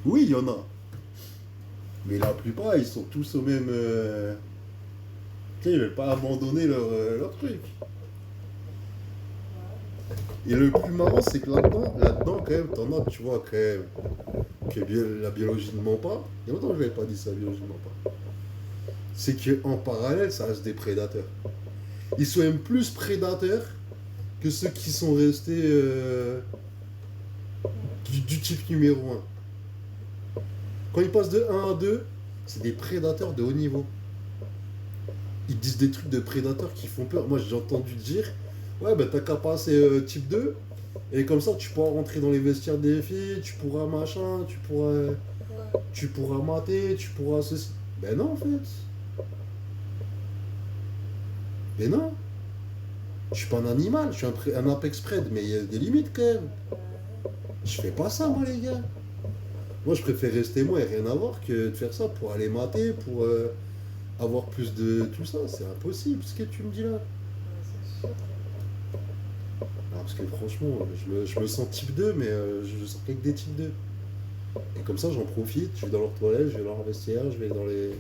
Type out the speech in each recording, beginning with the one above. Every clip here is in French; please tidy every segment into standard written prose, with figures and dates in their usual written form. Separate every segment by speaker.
Speaker 1: Oui, il y en a. Mais la plupart, ils sont tous au même. Tu sais, ils veulent pas abandonner leur truc. Et le plus marrant, c'est que là-dedans, quand même, t'en as, tu vois, quand même, que la biologie ne ment pas. Il y a longtemps que je n'avais pas dit ça, la biologie ne ment pas. C'est qu'en parallèle, ça reste des prédateurs. Ils sont même plus prédateurs que ceux qui sont restés du type numéro un. Quand ils passent de un à 2, c'est des prédateurs de haut niveau. Ils disent des trucs de prédateurs qui font peur. Moi, j'ai entendu dire, ouais, bah t'as qu'à passer type 2, et comme ça, tu pourras rentrer dans les vestiaires des filles, tu pourras machin, tu pourras mater, tu pourras ceci. Ben non, en fait. Ben non. Je suis pas un animal, je suis un apex pred, mais il y a des limites quand même. Je fais pas ça, moi, les gars. Moi, je préfère rester moi et rien avoir que de faire ça pour aller mater, pour avoir plus de tout ça. C'est impossible, ce que tu me dis là. Alors, parce que franchement, je me sens type 2, mais je sens qu'avec des types 2. Et comme ça, j'en profite, je vais dans leur toilette, je vais dans leur vestiaire, je vais dans les.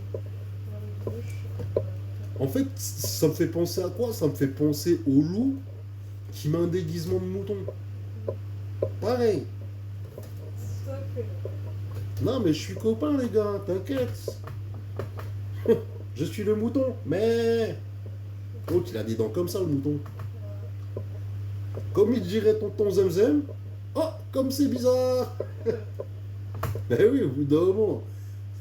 Speaker 1: En fait, ça me fait penser à quoi? Ça me fait penser au loup qui met un déguisement de mouton. Pareil. Non, mais je suis copain, les gars, t'inquiète. Je suis le mouton, mais. Oh, il a des dents comme ça, le mouton. Comme il dirait tonton Zemzem. Oh, comme c'est bizarre. Ben oui, au bout d'un moment.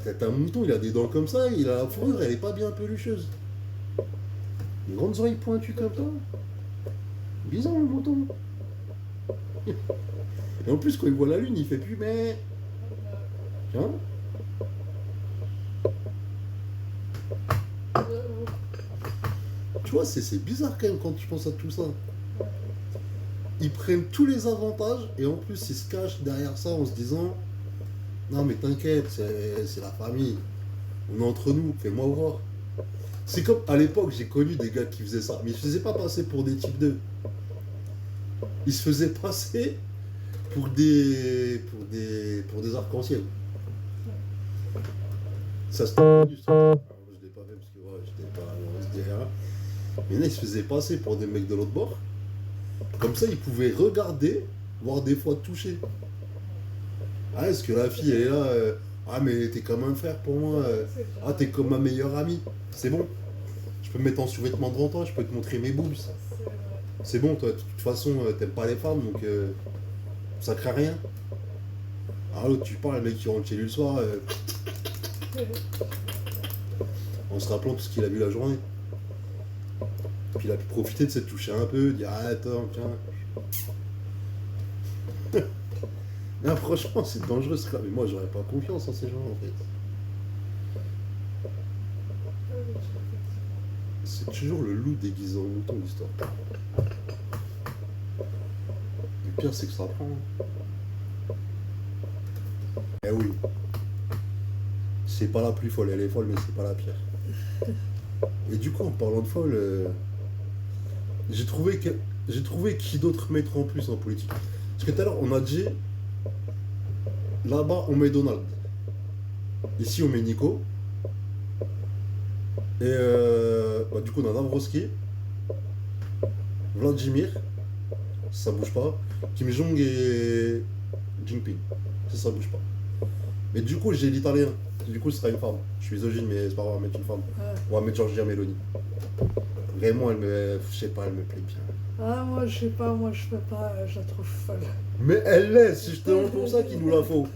Speaker 1: C'est un mouton, il a des dents comme ça, il a la fourrure, elle est pas bien pelucheuse. Des grandes oreilles pointues comme ça. Bizarre, le mouton. Et en plus, quand il voit la lune, il fait plus mais. Tiens. Tu vois, c'est bizarre quand même quand tu penses à tout ça. Ils prennent tous les avantages et en plus ils se cachent derrière ça en se disant non mais t'inquiète, c'est la famille. On est entre nous, fais-moi voir. C'est comme à l'époque j'ai connu des gars qui faisaient ça, mais ils se faisaient pas passer pour des types 2. Ils se faisaient passer pour des arcs-en-ciel. Ça se connu ça. Alors, je l'ai pas fait parce que ouais, j'étais pas dans ce délire. Mais là ils se faisaient passer pour des mecs de l'autre bord. Comme ça ils pouvaient regarder, voire des fois toucher. Ah, est-ce que la fille, elle est là ah, mais t'es comme un frère pour moi. Ah, t'es comme ma meilleure amie. C'est bon. Je peux me mettre en sous-vêtements devant toi, je peux te montrer mes boobs. C'est bon, toi, de toute façon, t'aimes pas les femmes, donc ça craint rien. Ah, l'autre, tu parles, le mec qui rentre chez lui le soir, en se rappelant tout ce qu'il a vu la journée. Puis il a pu profiter de se toucher un peu, dire ah, attends, tiens. Non, franchement, c'est dangereux ce cas. Mais moi, j'aurais pas confiance en ces gens en fait. C'est toujours le loup déguisé en mouton, l'histoire. Le pire, c'est que ça prend. Eh oui, c'est pas la plus folle, elle est folle, mais c'est pas la pire. Et du coup, en parlant de folle, j'ai trouvé que j'ai trouvé qui d'autre mettre en plus en politique. Parce que tout à l'heure, on a dit là-bas, on met Donald. Ici, on met Nico. Et bah, du coup, on a Navrowski, Vladimir, ça bouge pas. Kim Jong et Jinping, ça bouge pas. Mais du coup, j'ai l'italien. Du coup, ce sera une femme. Je suis misogyne, mais c'est pas grave, on va mettre une femme. On va mettre Giorgia Meloni. Vraiment, je sais pas, elle me plaît bien.
Speaker 2: Ah, moi, je sais pas, moi, je peux pas, je la trouve folle.
Speaker 1: Mais elle l'est, c'est justement pour ça qu'il nous la faut.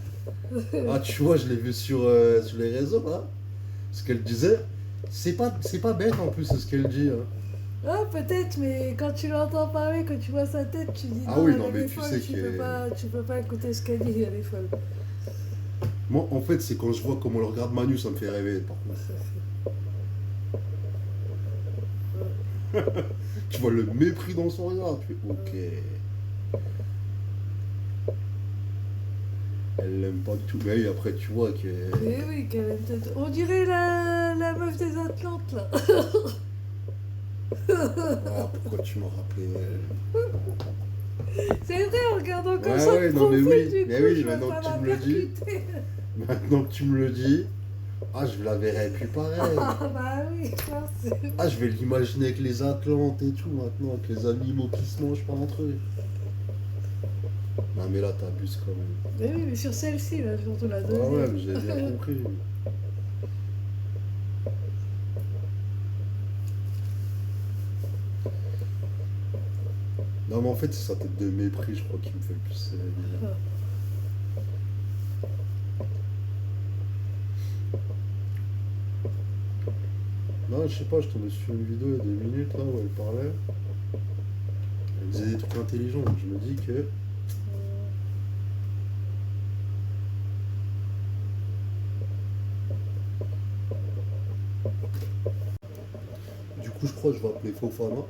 Speaker 1: Ah, tu vois, je l'ai vu sur les réseaux, là. Ce qu'elle disait. C'est pas bête en plus, ce qu'elle dit. Hein.
Speaker 2: Ah, peut-être, mais quand tu l'entends parler, quand tu vois sa tête, tu dis
Speaker 1: Ah
Speaker 2: non,
Speaker 1: oui,
Speaker 2: elle
Speaker 1: non, mais
Speaker 2: est
Speaker 1: tu
Speaker 2: folle,
Speaker 1: sais que.
Speaker 2: tu peux pas écouter ce qu'elle dit, elle est folle.
Speaker 1: Moi, en fait, c'est quand je vois comment le regarde Manu, ça me fait rêver, par contre. Tu vois le mépris dans son regard, tu fais ok. Elle l'aime pas du tout. Mais oui, après, tu vois que.
Speaker 2: Mais oui, qu'elle aime peut-être. On dirait la meuf des Atlantes, là.
Speaker 1: Ah, pourquoi tu m'as rappelé
Speaker 2: C'est vrai, en regardant comme
Speaker 1: Ouais,
Speaker 2: ça
Speaker 1: ouais,
Speaker 2: le
Speaker 1: non, mais
Speaker 2: profil,
Speaker 1: oui,
Speaker 2: du
Speaker 1: mais
Speaker 2: coup,
Speaker 1: oui,
Speaker 2: je vais
Speaker 1: maintenant
Speaker 2: pas
Speaker 1: que tu
Speaker 2: la
Speaker 1: me le dis.
Speaker 2: percuter.
Speaker 1: Maintenant que tu me le dis, ah, je la verrai plus pareil.
Speaker 2: Ah bah oui, merci.
Speaker 1: Ah, je vais l'imaginer avec les Atlantes et tout maintenant, avec les animaux qui se mangent pas entre eux. Non, mais là, t'abuses quand même.
Speaker 2: Mais oui, mais sur celle-ci, là, surtout la
Speaker 1: Ouais, ouais,
Speaker 2: deuxième.
Speaker 1: mais j'ai bien compris. Non, mais en fait, c'est sa tête de mépris, je crois, qui me fait le plus bizarre. Non, je sais pas, je tombais sur une vidéo il y a 2 minutes, là, où elle parlait. Elle disait des trucs intelligents, donc je me dis que... Du coup, je crois que je vais appeler Fofana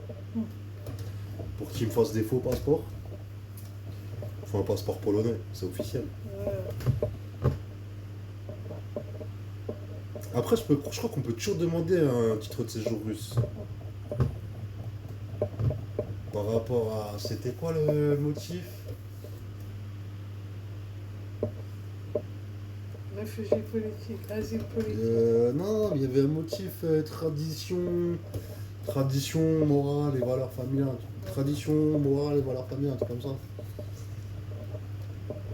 Speaker 1: pour qu'il me fasse des faux passeports. Enfin, un passeport polonais, c'est officiel. Après, je crois qu'on peut toujours demander un titre de séjour russe. Par rapport à... C'était quoi le motif?
Speaker 2: Réfugié politique, asile politique.
Speaker 1: Non, il y avait un motif tradition, morale et valeurs familiales. Tradition, morale et valeurs familiales, un truc comme ça.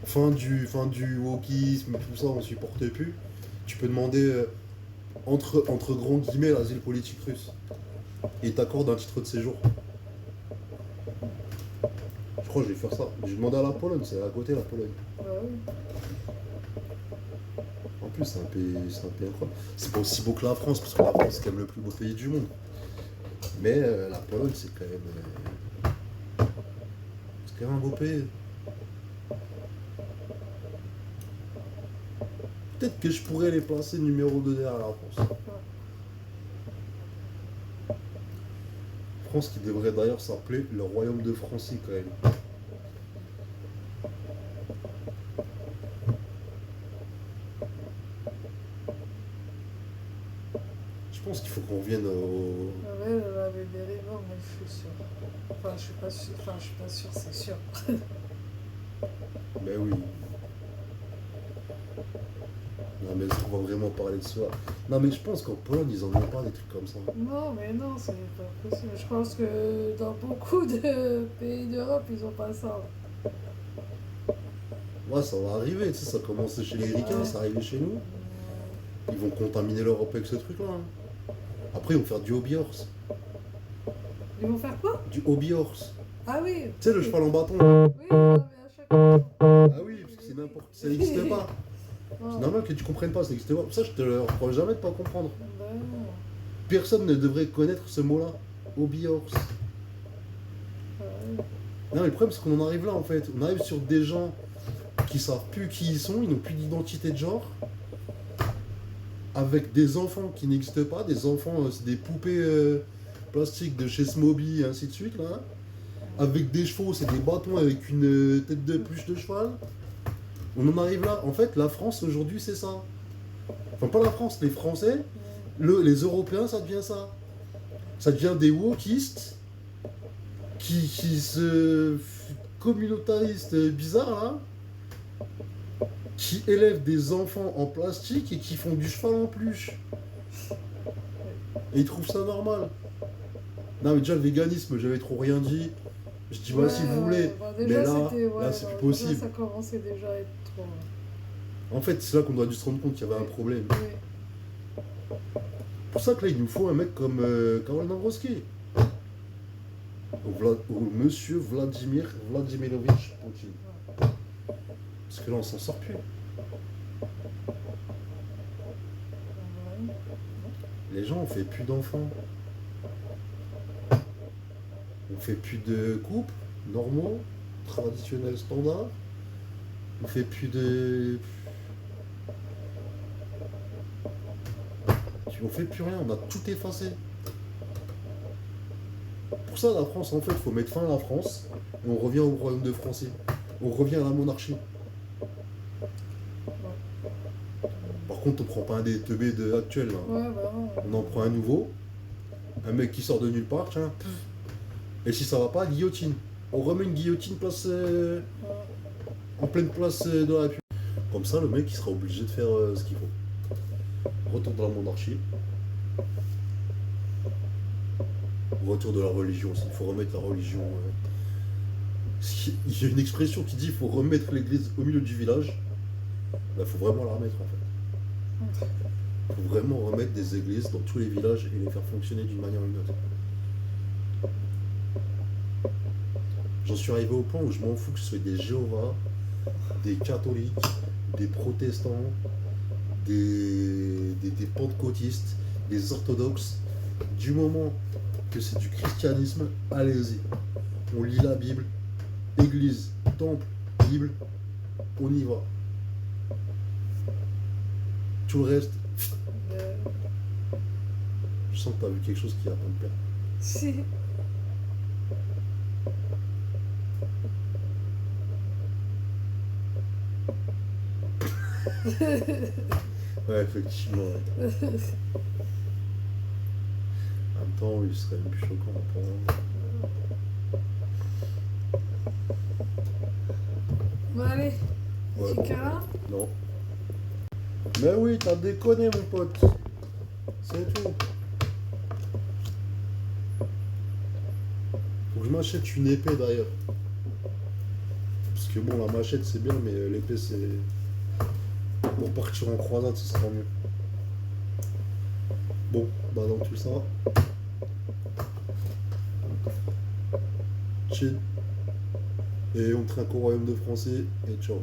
Speaker 1: Fin du wokisme, tout ça, on supporte plus. Tu peux demander entre grands guillemets l'asile politique russe. Et t'accordes un titre de séjour. Je crois que je vais faire ça. J'ai demandé à la Pologne, c'est à côté la Pologne.
Speaker 2: Oui.
Speaker 1: En plus, c'est un pays incroyable. C'est pas aussi beau que la France, parce que la France, c'est quand même le plus beau pays du monde. Mais la Pologne, c'est quand même un beau pays. Peut-être que je pourrais les placer numéro 2 derrière la France. France qui devrait d'ailleurs s'appeler le Royaume de Francie quand même. Je pense qu'il faut qu'on revienne au...
Speaker 2: Ouais, elle avait des rivaux, mais je suis sûre. Enfin, je suis pas sûre, c'est sûr.
Speaker 1: Ben oui. Non mais est-ce qu'on va vraiment parler de ça? Non mais je pense qu'en Pologne, ils en ont pas des trucs comme ça.
Speaker 2: Non, mais non, c'est pas possible. Je pense que dans beaucoup de pays d'Europe, ils ont pas ça.
Speaker 1: Ouais, ça va arriver, tu sais, ça a commencé chez les Ricains, ça arrivé chez nous. Ils vont contaminer l'Europe avec ce truc-là. Hein. Après, ils vont faire du hobby horse.
Speaker 2: Ils vont faire quoi?
Speaker 1: Du hobby horse.
Speaker 2: Ah oui.
Speaker 1: Tu sais, le cheval en bâton. Là.
Speaker 2: Oui, non, mais à chaque fois.
Speaker 1: Ah oui, parce que c'est n'importe... Ça n'existe pas.
Speaker 2: Non.
Speaker 1: C'est normal que tu comprennes pas, ça n'existe pas. Pour ça, je te le reproche jamais de pas comprendre.
Speaker 2: Ben non.
Speaker 1: Personne ne devrait connaître ce mot-là. Hobby horse.
Speaker 2: Ouais.
Speaker 1: Non, mais le problème, c'est qu'on en arrive là, en fait. On arrive sur des gens qui savent plus qui ils sont, ils n'ont plus d'identité de genre. Avec des enfants qui n'existent pas, des enfants, c'est des poupées plastiques de chez Smoby et ainsi de suite, là. Avec des chevaux, c'est des bâtons avec une tête de pluche de cheval. On en arrive là. En fait, la France, aujourd'hui, c'est ça. Enfin, pas la France, les Français, les Européens, ça devient ça. Ça devient des wokistes qui se communautaristes bizarres, là. Qui élèvent des enfants en plastique et qui font du cheval en peluche. Et ils trouvent ça normal. Non mais déjà le véganisme, j'avais trop rien dit. Je dis bah si vous voulez.
Speaker 2: Bah,
Speaker 1: Mais
Speaker 2: déjà,
Speaker 1: là c'est plus possible.
Speaker 2: Déjà, ça commençait déjà à être trop.
Speaker 1: En fait c'est là qu'on doit dû se rendre compte qu'il y avait un problème.
Speaker 2: Oui.
Speaker 1: C'est pour ça que là il nous faut un mec comme Karol Nawrocki. Ou monsieur Vladimirovitch Poutine. Parce que là on s'en sort plus. Les gens, on fait plus d'enfants. On fait plus de couples normaux, traditionnels, standards. On fait plus de... On fait plus rien, on a tout effacé. Pour ça, la France, en fait, il faut mettre fin à la France. Et on revient au royaume de Francie. On revient à la monarchie. Par contre, on prend pas un des teubés actuels. Là.
Speaker 2: Ouais, bah non.
Speaker 1: On en prend un nouveau. Un mec qui sort de nulle part, tiens. Et si ça va pas, guillotine. On remet une guillotine en pleine place de la République. Comme ça, le mec, il sera obligé de faire ce qu'il faut. Retour de la monarchie. Retour de la religion aussi. Il faut remettre la religion. Il y a une expression qui dit qu'il faut remettre l'église au milieu du village. Il faut vraiment la remettre en fait. Il faut vraiment remettre des églises dans tous les villages et les faire fonctionner d'une manière ou d'une autre. J'en suis arrivé au point où je m'en fous que ce soit des Jéhovah, des catholiques, des protestants, des pentecôtistes, des orthodoxes. Du moment que c'est du christianisme, allez-y. On lit la Bible, église, temple, Bible, on y va. Tout le reste, je sens que t'as vu quelque chose qui a pas de perdre.
Speaker 2: Si.
Speaker 1: Ouais, effectivement. Ouais. En même temps, il serait plus choquant à prendre.
Speaker 2: Bon, allez.
Speaker 1: Ouais.
Speaker 2: Petit câlin.
Speaker 1: Non. Mais oui, t'as déconné, mon pote. C'est tout. Faut que je m'achète une épée d'ailleurs. Parce que bon, la machette c'est bien, mais l'épée c'est. Pour partir en croisade, ce sera mieux. Bon, bah dans tout ça. Chill. Et on trinque au royaume de français et ciao.